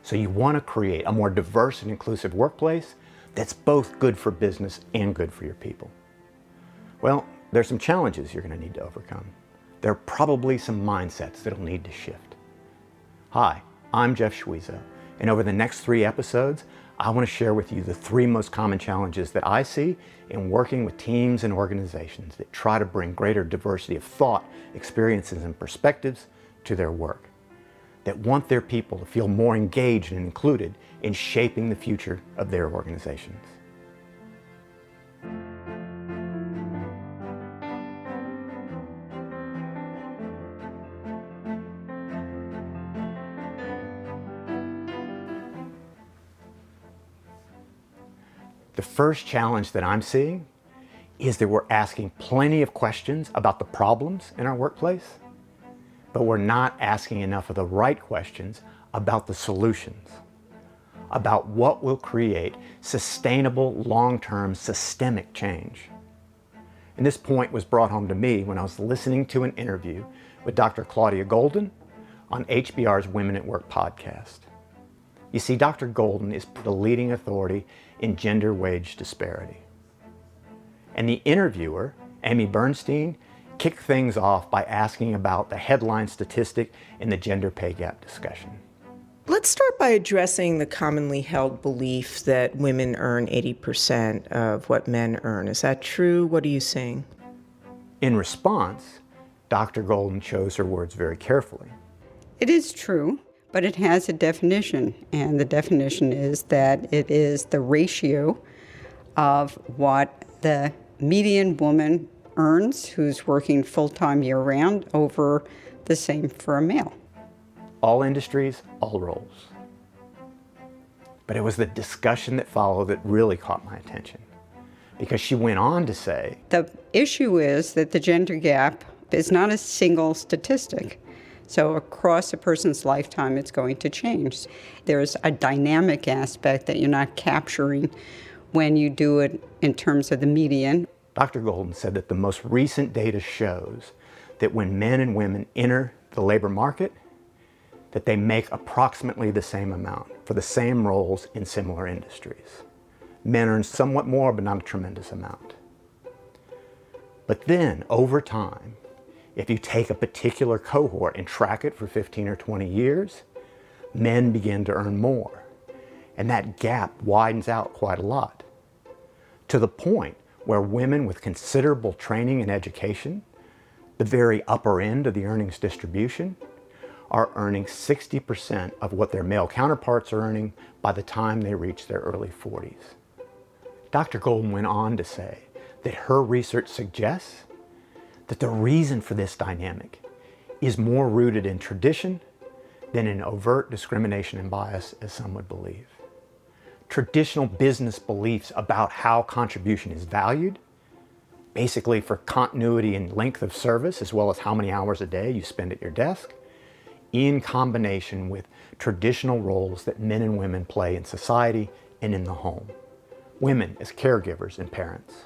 So you want to create a more diverse and inclusive workplace that's both good for business and good for your people. Well, there's some challenges you're going to need to overcome. There are probably some mindsets that'll need to shift. Hi, I'm Jeff Schwiezo, and over the next 3 episodes, I want to share with you the 3 most common challenges that I see in working with teams and organizations that try to bring greater diversity of thought, experiences, and perspectives to their work, that want their people to feel more engaged and included in shaping the future of their organizations. The first challenge that I'm seeing is that we're asking plenty of questions about the problems in our workplace, but we're not asking enough of the right questions about the solutions, about what will create sustainable, long-term, systemic change. And this point was brought home to me when I was listening to an interview with Dr. Claudia Golden on HBR's Women at Work podcast. You see, Dr. Golden is the leading authority in gender wage disparity. And the interviewer, Amy Bernstein, kicked things off by asking about the headline statistic in the gender pay gap discussion. Let's start by addressing the commonly held belief that women earn 80% of what men earn. Is that true? What are you saying? In response, Dr. Golden chose her words very carefully. It is true, but it has a definition, and the definition is that it is the ratio of what the median woman earns who's working full-time year-round over the same for a male. All industries, all roles. But it was the discussion that followed that really caught my attention, because she went on to say, the issue is that the gender gap is not a single statistic. So across a person's lifetime, it's going to change. There's a dynamic aspect that you're not capturing when you do it in terms of the median. Dr. Golden said that the most recent data shows that when men and women enter the labor market, that they make approximately the same amount for the same roles in similar industries. Men earn somewhat more, but not a tremendous amount. But then, over time, if you take a particular cohort and track it for 15 or 20 years, men begin to earn more. And that gap widens out quite a lot, to the point where women with considerable training and education, the very upper end of the earnings distribution, are earning 60% of what their male counterparts are earning by the time they reach their early 40s. Dr. Golden went on to say that her research suggests that the reason for this dynamic is more rooted in tradition than in overt discrimination and bias, as some would believe. Traditional business beliefs about how contribution is valued, basically for continuity and length of service, as well as how many hours a day you spend at your desk, in combination with traditional roles that men and women play in society and in the home. Women as caregivers and parents.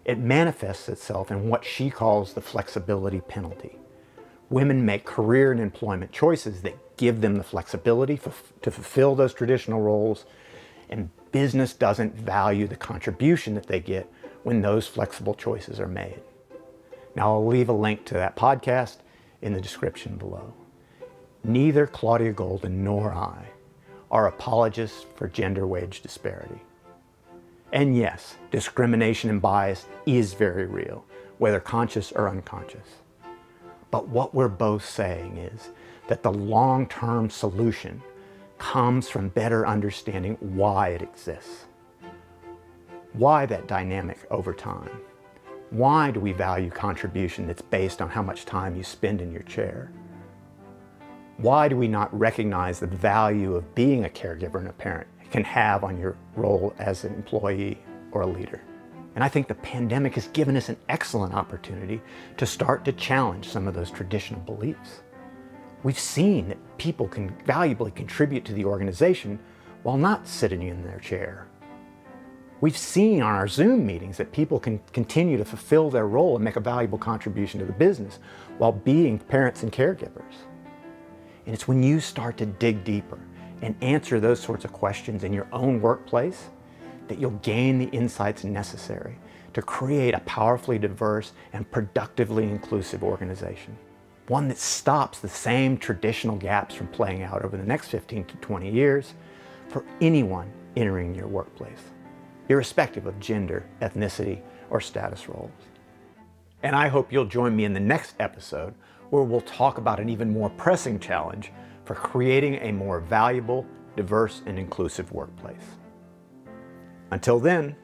It manifests itself in what she calls the flexibility penalty. Women make career and employment choices that give them the flexibility to fulfill those traditional roles, and business doesn't value the contribution that they get when those flexible choices are made. Now, I'll leave a link to that podcast in the description below. Neither Claudia Golden nor I are apologists for gender wage disparity. And yes, discrimination and bias is very real, whether conscious or unconscious. But what we're both saying is that the long-term solution comes from better understanding why it exists. Why that dynamic over time? Why do we value contribution that's based on how much time you spend in your chair? Why do we not recognize the value of being a caregiver and a parent can have on your role as an employee or a leader? And I think the pandemic has given us an excellent opportunity to start to challenge some of those traditional beliefs. We've seen that people can valuably contribute to the organization while not sitting in their chair. We've seen on our Zoom meetings that people can continue to fulfill their role and make a valuable contribution to the business while being parents and caregivers. And it's when you start to dig deeper and answer those sorts of questions in your own workplace, that you'll gain the insights necessary to create a powerfully diverse and productively inclusive organization. One that stops the same traditional gaps from playing out over the next 15 to 20 years for anyone entering your workplace, irrespective of gender, ethnicity, or status roles. And I hope you'll join me in the next episode where we'll talk about an even more pressing challenge for creating a more valuable, diverse, and inclusive workplace. Until then,